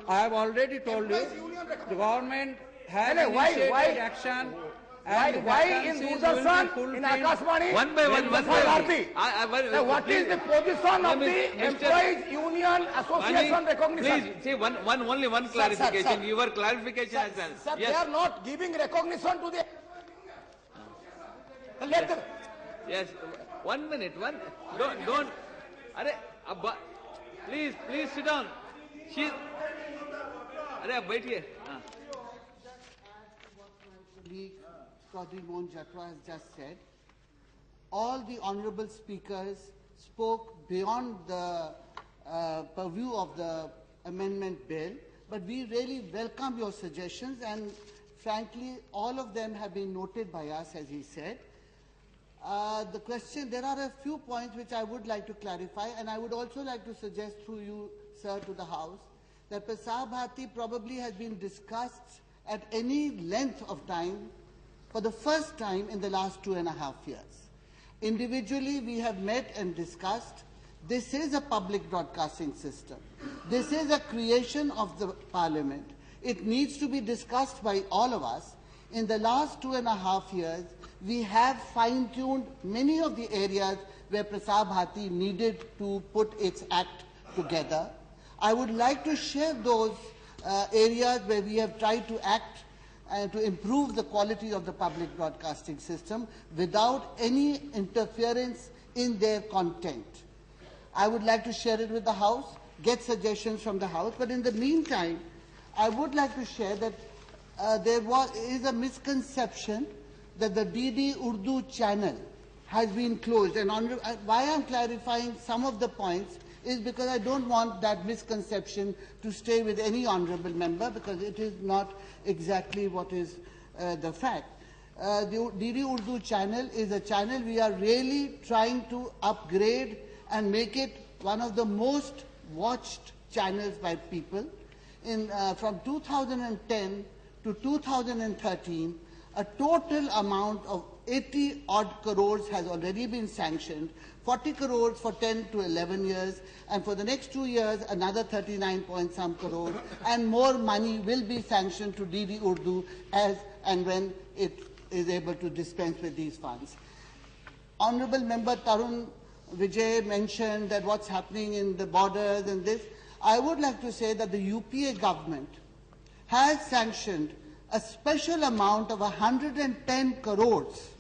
I have already told you, the government has initiated action. Why in Doordarshan, in Akashvani, one by one, what is the position of the Employees Union Association recognition? Please, see, only one clarification. Your clarification has been. Sir, yes. They are not giving recognition to the. Let them. Yes, 1 minute. Don't. Abba, please sit down. She. Baithiye. Chaudhry Mohan Jatwa has just said, all the honourable speakers spoke beyond the purview of the amendment bill, but we really welcome your suggestions, and frankly, all of them have been noted by us, as he said. The question, there are a few points which I would like to clarify, and I would also like to suggest through you, sir, to the House, that Prasar Bharati probably has been discussed at any length of time for the first time in the last 2.5 years. Individually, we have met and discussed. This is a public broadcasting system. This is a creation of the Parliament. It needs to be discussed by all of us. In the last 2.5 years, we have fine-tuned many of the areas where Prasar Bharati needed to put its act together. I would like to share those areas where we have tried to act and to improve the quality of the public broadcasting system without any interference in their content. I would like to share it with the House, get suggestions from the House, but in the meantime, I would like to share that there is a misconception that the DD Urdu channel has been closed. And why I am clarifying some of the points is because I don't want that misconception to stay with any honourable member, because it is not exactly what is the fact. The DD Urdu channel is a channel we are really trying to upgrade and make it one of the most watched channels by people. From 2010 to 2013, a total amount of 80 odd crores has already been sanctioned, 40 crores for 10 to 11 years, and for the next 2 years another 39 point some crores, and more money will be sanctioned to DD Urdu as and when it is able to dispense with these funds. Honourable Member Tarun Vijay mentioned that what's happening in the borders and this. I would like to say that the UPA government has sanctioned a special amount of 110 crores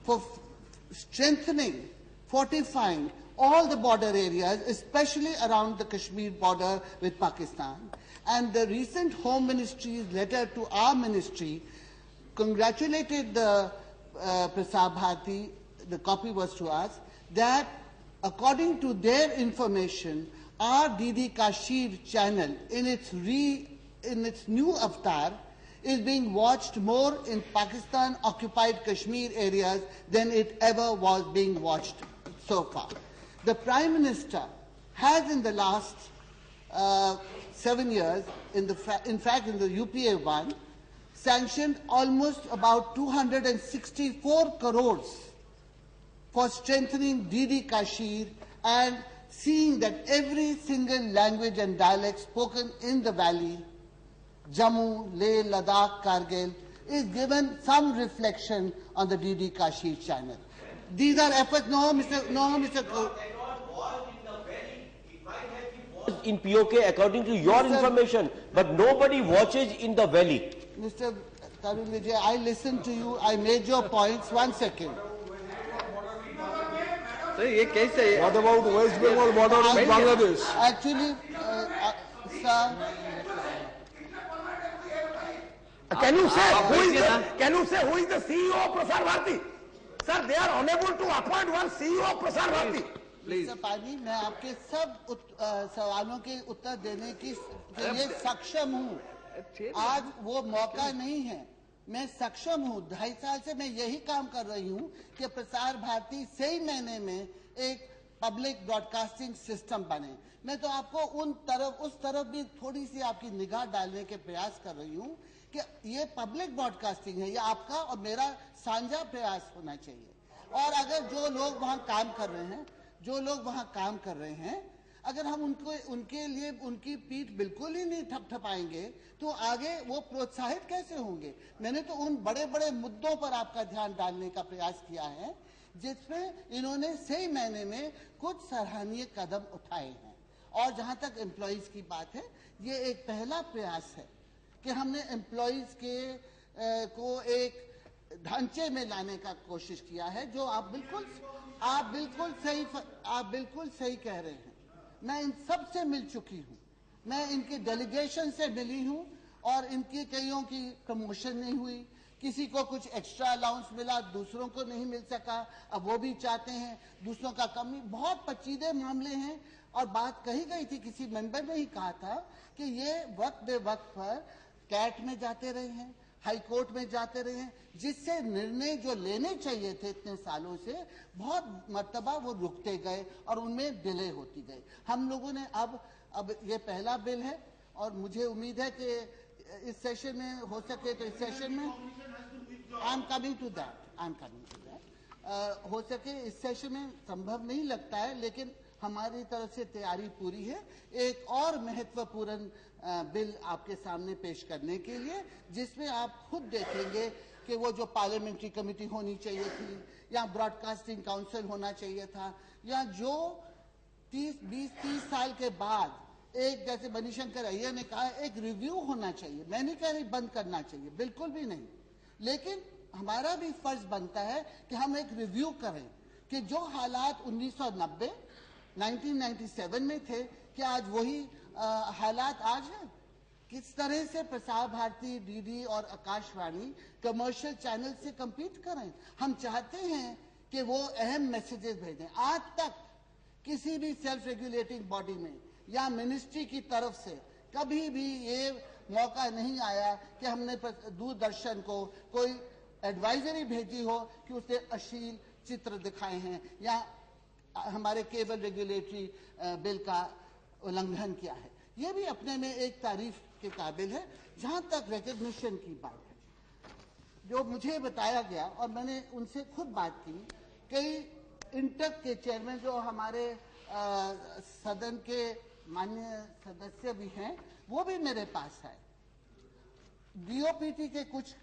for strengthening, fortifying all the border areas, especially around the Kashmir border with Pakistan. And the recent Home Ministry's letter to our ministry congratulated the Prasar Bharati, the copy was to us, that according to their information, our DD Kashmir channel in its new avatar is being watched more in Pakistan-occupied Kashmir areas than it ever was being watched so far. The Prime Minister has in the last 7 years, in fact in the UPA one, sanctioned almost about 264 crores for strengthening DD Kashmir and seeing that every single language and dialect spoken in the valley, Jammu, Leh, Ladakh, Kargil, is given some reflection on the DD Kashmir channel. These are efforts. No, Mr. In POK, according to your information, but nobody watches in the valley. Mr. Tarun Vijay, I listened to you. I made your points. 1 second. What about West Bengal border with Bangladesh? Actually, sir. Can you say who is the CEO of Prasar Bharati? Sir, they are unable to appoint one CEO of Prasar Bharati. Mr. Pani, मैं आपके सब सवालों के उत्तर देने के लिए सक्षम हूँ. आज वो मौका नहीं है. मैं सक्षम हूँ. 2.5 साल से मैं यही काम कर रही हूँ कि प्रसार भारती सही महीने में एक पब्लिक ब्रॉडकास्टिंग सिस्टम बने. मैं तो आपको उस तरफ भी थोड़ी सी आपकी निगाह डालने के प्रयास कर रही हूँ कि ये पब्लिक ब्रॉडकास्टिंग है. ये आपका और मेरा साझा प्रयास होना चाहिए. और अगर जो लोग वहाँ काम कर रहे हैं, अगर हम उनके लिए उनकी पीठ बिल्कुल ही नहीं थपथपाएंगे तो आगे वो प्रोत्साहित कैसे होंगे? मैंने तो उन बड़े बड़े मुद्दों पर आपका ध्यान डालने का प्रयास किया है जिसमें इन्होंने सही मायने में कुछ सराहनीय कदम उठाए हैं। और जहां तक एम्प्लॉइज की बात है, ये एक पहला प्रयास है कि हमने एम्प्लॉइज को एक ढांचे में लाने का कोशिश किया है। जो आप बिल्कुल सही कह रहे हैं। मैं इन सब से मिल चुकी हूं, मैं इनके डेलीगेशन से मिली हूं और इनकी कईयों की प्रमोशन नहीं हुई, किसी को कुछ एक्स्ट्रा अलाउंस मिला, दूसरों को नहीं मिल सका, अब वो भी चाहते हैं दूसरों का कमी। बहुत पेचीदे मामले हैं और बात कही गई थी, किसी मेंबर ने ही कहा था कि ये वक्त बे वक्त पर कैट में जाते रहे हैं, हाई कोर्ट में जाते रहे हैं, जिससे निर्णय जो लेने चाहिए थे इतने सालों से बहुत मर्तबा वो रुकते गए और उनमें डिले होती गई। हम लोगों ने अब ये पहला बिल है और मुझे उम्मीद है कि इस सेशन में हो सके तो इस सेशन में I am coming to that हो सके इस सेशन में संभव नहीं लगता है, लेकिन हमारी तरफ से तैयारी पूरी है एक और महत्वपूर्ण बिल आपके सामने पेश करने के लिए, जिसमें आप खुद देखेंगे कि वो जो पार्लियामेंट्री कमेटी होनी चाहिए थी या ब्रॉडकास्टिंग काउंसिल होना चाहिए था, या जो 20-30 साल के बाद एक, जैसे मणिशंकर अय्यर ने कहा, एक रिव्यू होना चाहिए। मैं नहीं कह रही बंद करना चाहिए, बिल्कुल भी नहीं, लेकिन हमारा भी फर्ज बनता है कि हम एक रिव्यू करें कि जो हालात 1997 में थे, क्या आज वही हालात आज हैं? किस तरह से प्रसार भारती, डीडी और आकाशवाणी कमर्शियल चैनल से compete करें? हम चाहते हैं कि वो अहम मैसेजेस भेजें। आज तक किसी भी सेल्फ रेगुलेटिंग बॉडी में या मिनिस्ट्री की तरफ से कभी भी ये मौका नहीं आया कि हमने दूरदर्शन को कोई एडवाइजरी भेजी हो कि उसने अश्लील चित्र दिखाए हैं या हमारे केबल रेगुलेटरी बिल का उल्लंघन किया है। ये भी अपने में एक तारीफ के काबिल है। जहां तक रिकॉग्निशन की बात है, जो मुझे बताया गया और मैंने उनसे खुद बात की, कई इंटक के चेयरमैन जो हमारे सदन के माननीय सदस्य भी हैं, वो भी मेरे पास है। डीओपीटी के कुछ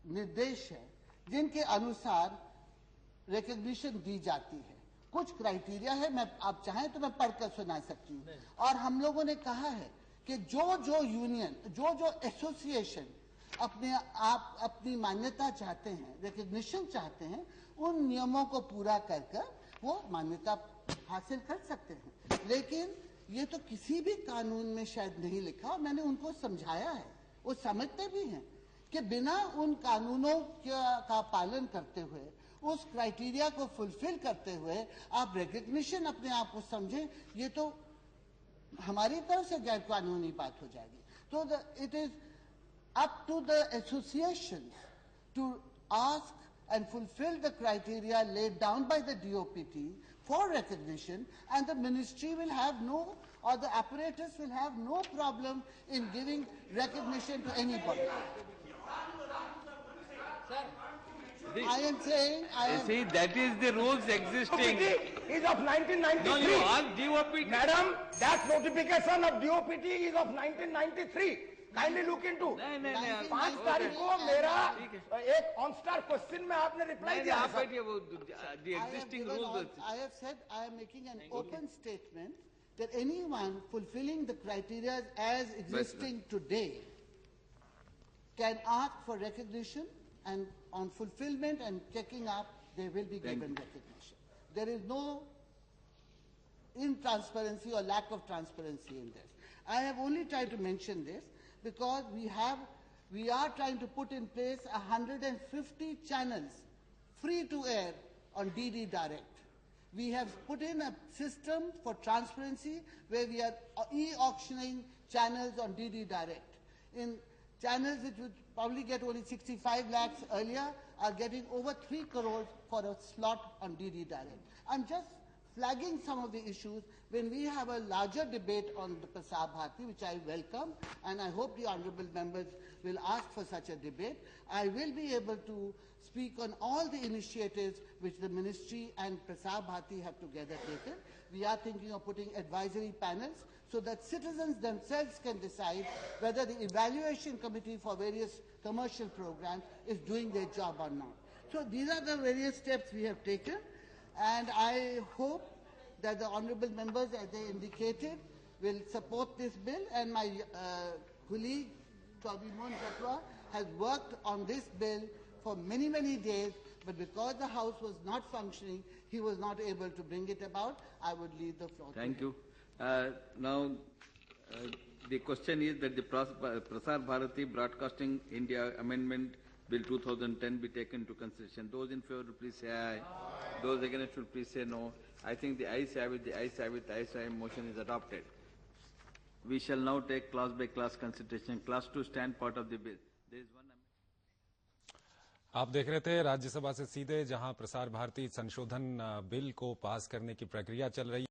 निर्देश है जिनके अनुसार रिकॉग्निशन दी जाती है। कुछ क्राइटेरिया है, मैं आप चाहें तो मैं पढ़कर सुना सकती हूँ। और हम लोगों ने कहा है कि जो यूनियन, जो एसोसिएशन अपनी मान्यता चाहते हैं, रिकॉग्निशन चाहते हैं, उन नियमों को पूरा कर वो मान्यता हासिल कर सकते हैं। लेकिन ये तो किसी भी कानून में शायद नहीं लिखा, और मैंने उनको समझाया है, वो समझते भी हैं कि बिना उन कानूनों का पालन करते हुए, उस क्राइटेरिया को फुलफिल करते हुए आप रिकॉग्निशन अपने आप को समझें, ये तो हमारी तरफ से गैर कानूनी बात हो जाएगी। तो it is up to the association to ask and fulfill the criteria laid down by the DOPT for recognition, and the ministry will have no, or the apparatus will have no problem in giving recognition to anybody. I am saying, See, that is the rules existing. DOPT is of 1993. No, you ask DOPT. Madam, that notification of DOPT is of 1993. Kindly look into. नहीं 5 तारीख को मेरा एक on star question में आपने reply दिया। आप बैठिए, वो the existing rules. I have said I am making an open statement that anyone fulfilling the criteria as existing today can ask for recognition, and on fulfillment and checking up, they will be given recognition. There is no intransparency or lack of transparency in this. I have only tried to mention this because we are trying to put in place 150 channels free to air on DD Direct. We have put in a system for transparency where we are e-auctioning channels on DD Direct. In channels which would probably get only 65 lakhs earlier are getting over 3 crores for a slot on DD Direct. I'm just flagging some of the issues when we have a larger debate on the Prasar Bharati, which I welcome, and I hope the honourable members will ask for such a debate. I will be able to speak on all the initiatives which the Ministry and Prasar Bharati have together taken. We are thinking of putting advisory panels so that citizens themselves can decide whether the evaluation committee for various commercial programs is doing their job or not. So these are the various steps we have taken, and I hope that the honourable members, as they indicated, will support this bill, and my colleague Chaudhry Mohan Jatwa has worked on this bill for many, many days, but because the House was not functioning, he was not able to bring it about. I would leave the floor Thank to him. you. Now, the question is that the Prasar Bharati Broadcasting India Amendment Bill 2010 be taken into consideration. Those in favor, please say aye. Those against, will please say no. I think the ayes have it, the ayes have it, the ayes have it, motion is adopted. We shall now take class by class consideration. Class 2 stand part of the bill. There is one. आप देख रहे थे राज्यसभा से सीधे, जहां प्रसार भारती संशोधन bill को पास करने की प्रक्रिया चल रही है।